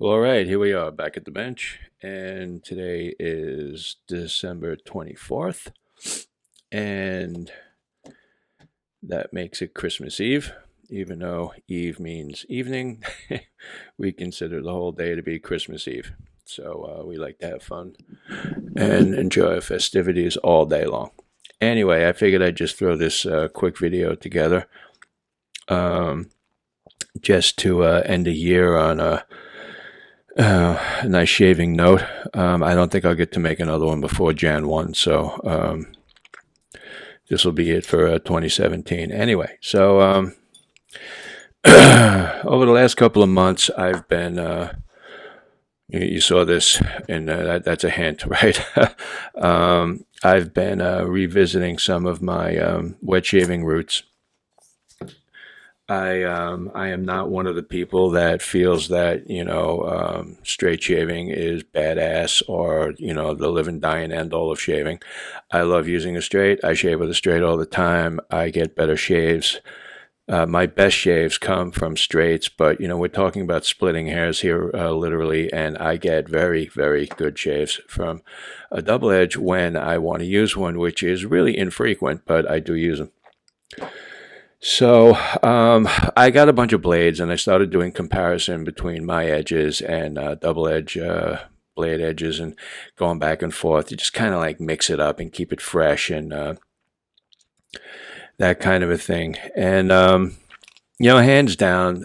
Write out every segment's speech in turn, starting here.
Well, all right, here we are back at the bench, and today is December 24th, and that makes it Christmas Eve. Even though Eve means evening, we consider the whole day to be Christmas Eve. So we like to have fun and enjoy festivities all day long. Anyway, I figured I'd just throw this quick video together um, just to end the year on a nice shaving note. I don't think I'll get to make another one before Jan 1, so this will be it for 2017. Anyway, so over the last couple of months, I've been, you saw this, and that's a hint, right? I've been revisiting some of my wet shaving roots. I am not one of the people that feels that straight shaving is badass or the living dying end all of shaving. I love using a straight. I shave with a straight all the time. I get better shaves. My best shaves come from straights, but we're talking about splitting hairs here, literally, and I get very, very good shaves from a double edge when I want to use one, which is really infrequent, but I do use them. So I got a bunch of blades, and I started doing comparison between my edges and double edge blade edges, and going back and forth. You just kind of like mix it up and keep it fresh and that kind of a thing. And hands down,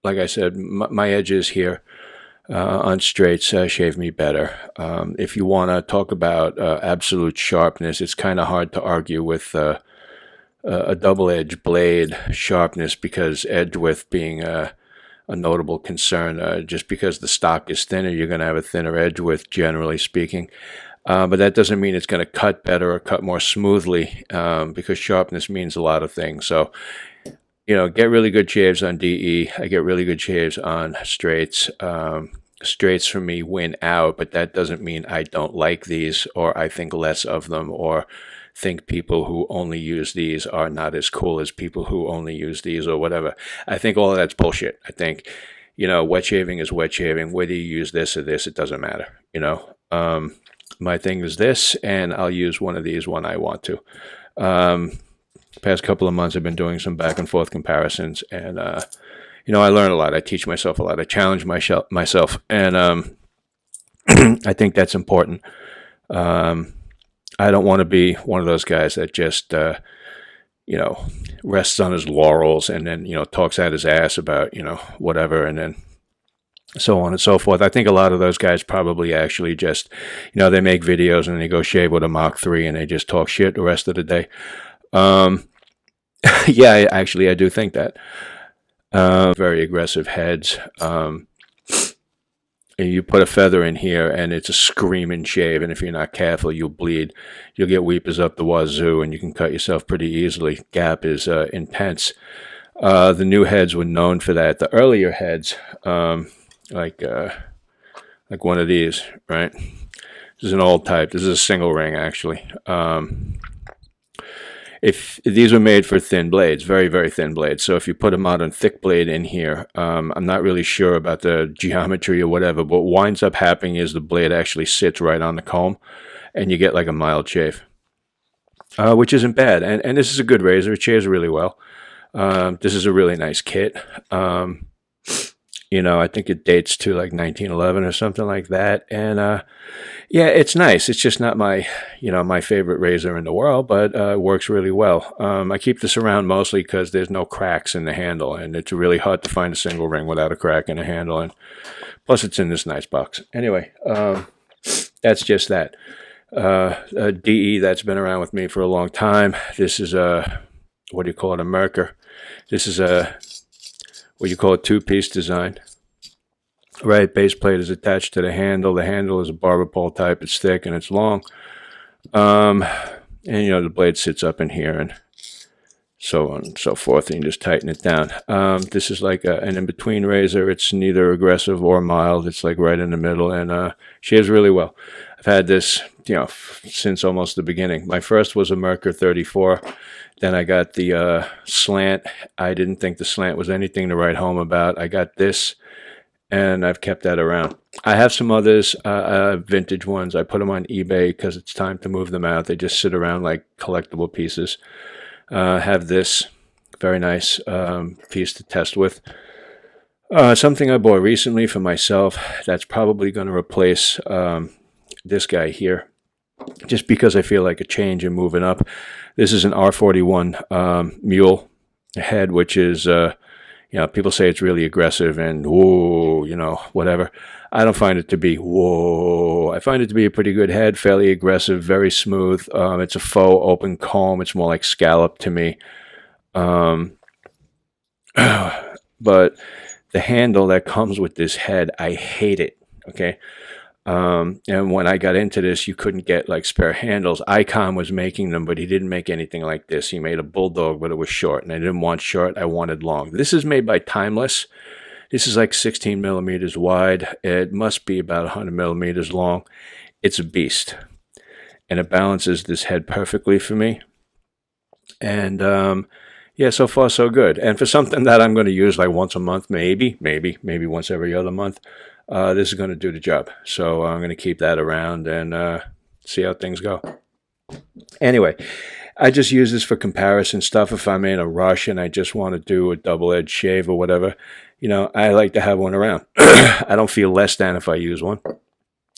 like I said, my edges here on straights shave me better. If you want to talk about absolute sharpness, it's kind of hard to argue with a double-edged blade sharpness, because edge width being a notable concern. Just because the stock is thinner, you're going to have a thinner edge width, generally speaking. But that doesn't mean it's going to cut better or cut more smoothly, because sharpness means a lot of things. So, get really good shaves on DE. I get really good shaves on straights. Straights for me win out, but that doesn't mean I don't like these, or I think less of them, or think people who only use these are not as cool as people who only use these, or whatever. I think all of that's bullshit. I think, wet shaving is wet shaving. Whether you use this or this, it doesn't matter. My thing is this, and I'll use one of these when I want to. Past couple of months, I've been doing some back and forth comparisons, and I learn a lot. I teach myself a lot. I challenge myself, and I think that's important. I don't want to be one of those guys that just, rests on his laurels and then, talks out his ass about, whatever, and then so on and so forth. I think a lot of those guys probably actually just, they make videos and they go shave with a Mach 3 and they just talk shit the rest of the day. Yeah, actually, I do think that. Very aggressive heads. You put a feather in here and it's a screaming shave, and if you're not careful, you'll bleed. You'll get weepers up the wazoo, and you can cut yourself pretty easily. Gap is intense. The new heads were known for that. The earlier heads, like one of these, right? This is an old type. This is a single ring, actually. If these were made for thin blades, very, very thin blades. So if you put a modern thick blade in here, I'm not really sure about the geometry or whatever, but what winds up happening is the blade actually sits right on the comb, and you get like a mild shave, which isn't bad. And this is a good razor. It shaves really well. This is a really nice kit. I think it dates to like 1911 or something like that. And yeah, it's nice. It's just not my, my favorite razor in the world, but it works really well. I keep this around mostly because there's no cracks in the handle, and it's really hard to find a single ring without a crack in the handle. And plus, it's in this nice box. Anyway, that's just that. A DE that's been around with me for a long time. This is a, what do you call it, a Merker. This is a, what you call a two-piece design. Right, base plate is attached to the handle. The handle is a barber pole type. It's thick and it's long. And the blade sits up in here, and so on and so forth, and you just tighten it down. This is like an in-between razor. It's neither aggressive or mild. It's like right in the middle, and shaves really well. I've had this, since almost the beginning. My first was a Merker 34. Then I got the slant. I didn't think the slant was anything to write home about. I got this, and I've kept that around. I have some others, vintage ones. I put them on eBay because it's time to move them out. They just sit around like collectible pieces. Have this very nice piece to test with. Something I bought recently for myself that's probably going to replace this guy here, just because I feel like a change and moving up. This is an R41 mule head, which is, people say it's really aggressive and whoa, whatever. I don't find it to be whoa. I find it to be a pretty good head, fairly aggressive, very smooth. It's a faux open comb. It's more like scallop to me. But the handle that comes with this head, I hate it. Okay. And when I got into this, you couldn't get like spare handles. Icon was making them, but he didn't make anything like this. He made a bulldog, but it was short, and I didn't want short. I wanted long. This is made by Timeless. This is like 16 millimeters wide. It must be about 100 millimeters long. It's a beast, and it balances this head perfectly for me. And yeah, so far so good. And for something that I'm going to use like once a month, maybe once every other month, this is going to do the job. So I'm going to keep that around and see how things go. Anyway, I just use this for comparison stuff. If I'm in a rush and I just want to do a double-edged shave or whatever, I like to have one around. I don't feel less than if I use one.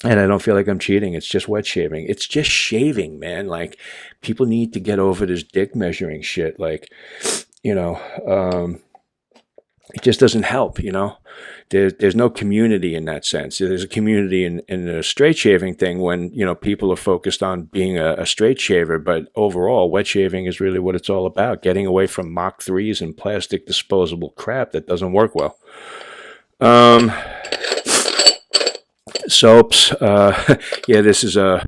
And I don't feel like I'm cheating. It's just wet shaving. It's just shaving, man. Like, people need to get over this dick measuring shit. Like, it just doesn't help, There's no community in that sense. There's a community in the straight shaving thing when, people are focused on being a straight shaver. But overall, wet shaving is really what it's all about. Getting away from Mach 3s and plastic disposable crap that doesn't work well. Soaps. Yeah, this is a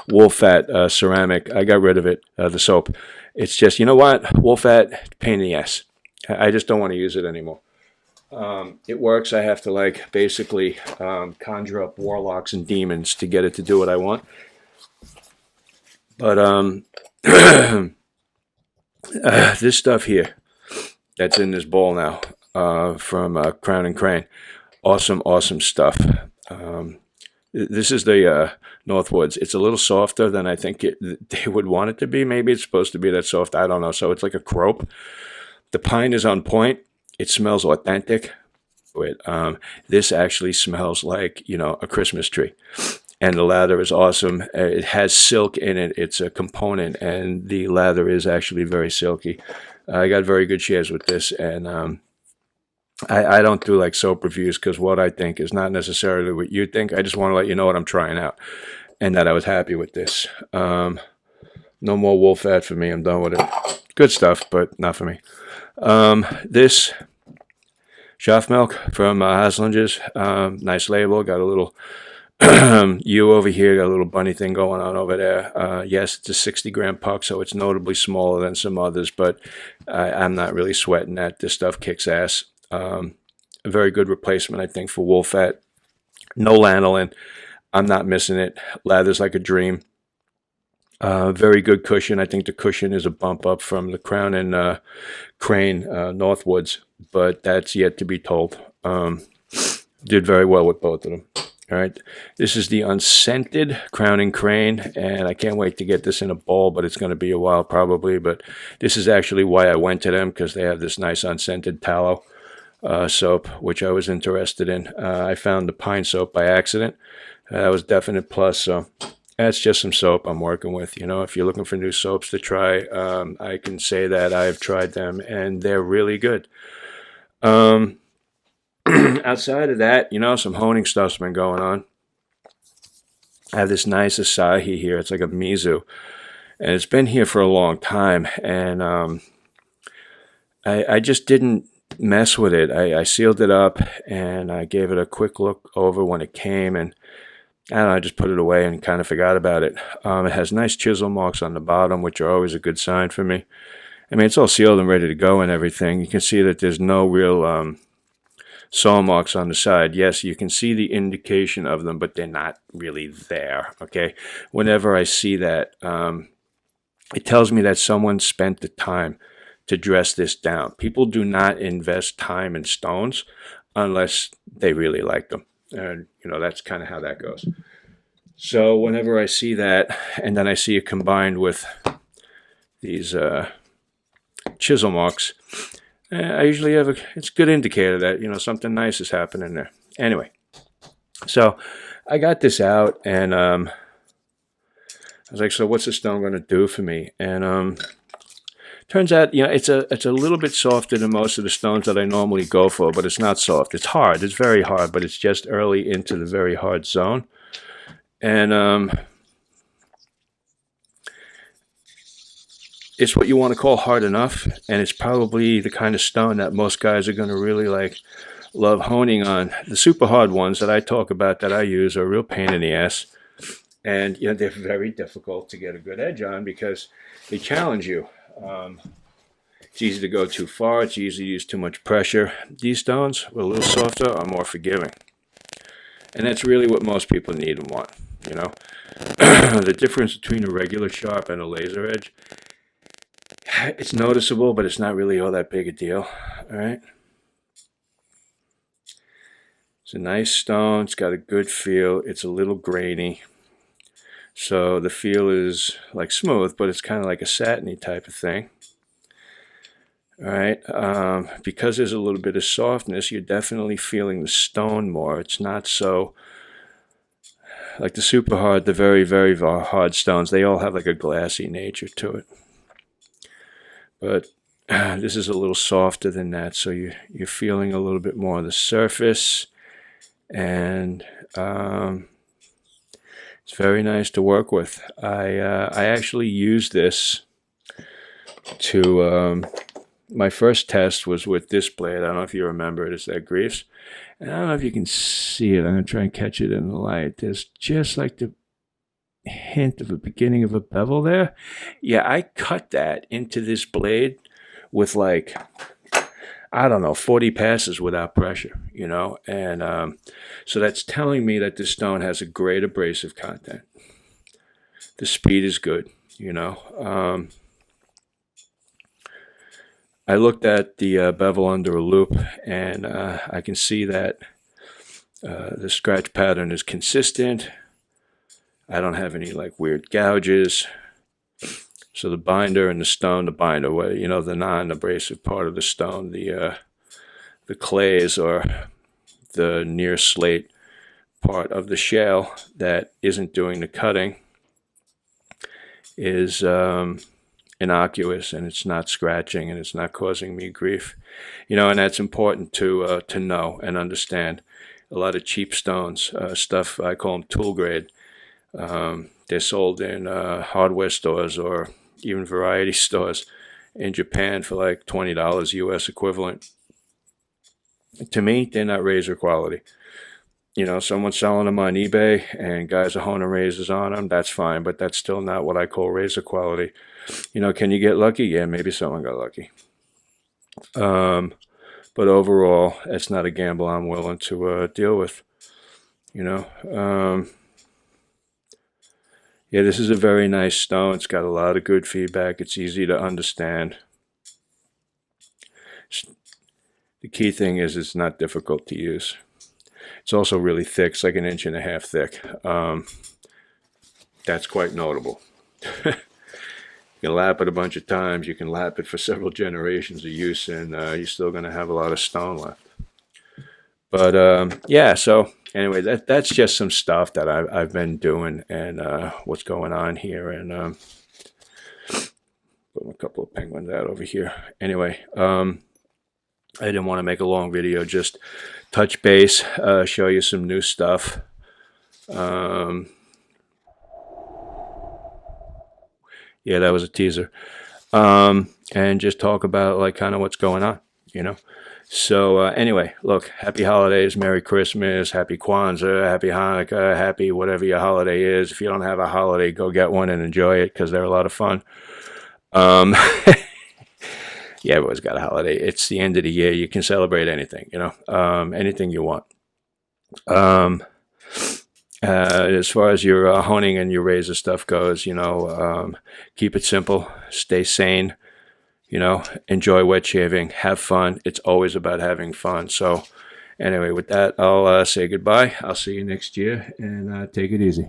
wool fat ceramic. I got rid of it, the soap. It's just, wool fat, pain in the ass. I just don't want to use it anymore. It works. I have to basically conjure up warlocks and demons to get it to do what I want. But this stuff here that's in this bowl now from Crown and Crane, awesome stuff. This is the Northwoods. It's a little softer than I think they would want it to be. Maybe it's supposed to be that soft. I don't know. So it's like a crope. The pine is on point. It smells authentic. This actually smells like, a Christmas tree. And the lather is awesome. It has silk in it. It's a component, and the lather is actually very silky. I got very good shares with this, and I don't do soap reviews because what I think is not necessarily what you think. I just want to let you know what I'm trying out and that I was happy with this. No more wool fat for me. I'm done with it. Good stuff, but not for me. This Schaff milk from Haslinger's. Nice label. Got a little U over here. Got a little bunny thing going on over there. Yes, it's a 60-gram puck, so it's notably smaller than some others, but I'm not really sweating that. This stuff kicks ass. A very good replacement, I think, for wool fat. No lanolin. I'm not missing it. Lather's like a dream. Very good cushion. I think the cushion is a bump up from the Crown and Crane Northwoods, but that's yet to be told. Did very well with both of them. All right. This is the unscented Crown and Crane, and I can't wait to get this in a bowl, but it's going to be a while probably. But this is actually why I went to them, because they have this nice unscented tallow soap, which I was interested in. I found the pine soap by accident. That was definite plus. So that's just some soap I'm working with. If you're looking for new soaps to try, I can say that I've tried them, and they're really good. Outside of that, some honing stuff's been going on. I have this nice Asagi here. It's like a Mizu, and it's been here for a long time, and I just didn't mess with it. I sealed it up, and I gave it a quick look over when it came, and I don't know, I just put it away and kind of forgot about it. It has nice chisel marks on the bottom, which are always a good sign for me. I mean, it's all sealed and ready to go and everything. You can see that there's no real saw marks on the side. Yes, you can see the indication of them, but they're not really there, okay? Whenever I see that, it tells me that someone spent the time to dress this down. People do not invest time in stones unless they really like them. And, that's kind of how that goes. So whenever I see that, and then I see it combined with these chisel marks, I usually it's a good indicator that, something nice is happening there. Anyway, so I got this out, and I was like, so what's the stone going to do for me? And turns out, it's a little bit softer than most of the stones that I normally go for, but it's not soft. It's hard. It's very hard, but it's just early into the very hard zone. And it's what you want to call hard enough, and it's probably the kind of stone that most guys are going to really love honing on. The super hard ones that I talk about that I use are a real pain in the ass, and they're very difficult to get a good edge on because they challenge you. It's easy to go too far. It's easy to use too much pressure. These stones, a little softer, are more forgiving, and that's really what most people need and want. The difference between a regular sharp and a laser edge, it's noticeable, but it's not really all that big a deal. All right. It's a nice stone. It's got a good feel. It's a little grainy. So the feel is like smooth, but it's kind of like a satiny type of thing. All right. Because there's a little bit of softness, you're definitely feeling the stone more. It's not so like the super hard, the very, very hard stones. They all have like a glassy nature to it. But this is a little softer than that, so you're feeling a little bit more of the surface, and it's very nice to work with. I actually used this to my first test was with this blade. I don't know if you remember it. It's that grease. And I don't know if you can see it. I'm going to try and catch it in the light. There's just like the hint of a beginning of a bevel there. Yeah, I cut that into this blade with 40 passes without pressure, and so that's telling me that this stone has a great abrasive content. The speed is good, I looked at the bevel under a loop, and I can see that the scratch pattern is consistent. I don't have any weird gouges. So the binder and the stone, the non-abrasive part of the stone, the clays or the near slate part of the shell that isn't doing the cutting is innocuous, and it's not scratching, and it's not causing me grief, and that's important to know and understand. A lot of cheap stones, stuff I call them tool grade. They're sold in hardware stores or even variety stores in Japan for like $20 US equivalent. To me, they're not razor quality. Someone's selling them on eBay and guys are honing razors on them, that's fine, but that's still not what I call razor quality. Can you get lucky? Yeah, maybe someone got lucky. But overall, it's not a gamble I'm willing to deal with. Yeah, this is a very nice stone. It's got a lot of good feedback. It's easy to understand. The key thing is it's not difficult to use. It's also really thick. It's like 1.5 inches thick. That's quite notable. You can lap it a bunch of times. You can lap it for several generations of use, and you're still going to have a lot of stone left. But yeah, so anyway, that's just some stuff that I've been doing and what's going on here. And put a couple of penguins out over here. Anyway, I didn't want to make a long video, just touch base, show you some new stuff. Yeah, that was a teaser. And just talk about kind of what's going on, So anyway, look, happy holidays, Merry Christmas, Happy Kwanzaa, Happy Hanukkah, happy whatever your holiday is. If you don't have a holiday, go get one and enjoy it because they're a lot of fun. Yeah, everyone's got a holiday. It's the end of the year. You can celebrate anything, anything you want. As far as your honing and your razor stuff goes, keep it simple, stay sane, enjoy wet shaving, have fun. It's always about having fun. So Anyway, with that, I'll say goodbye. I'll see you next year, and take it easy.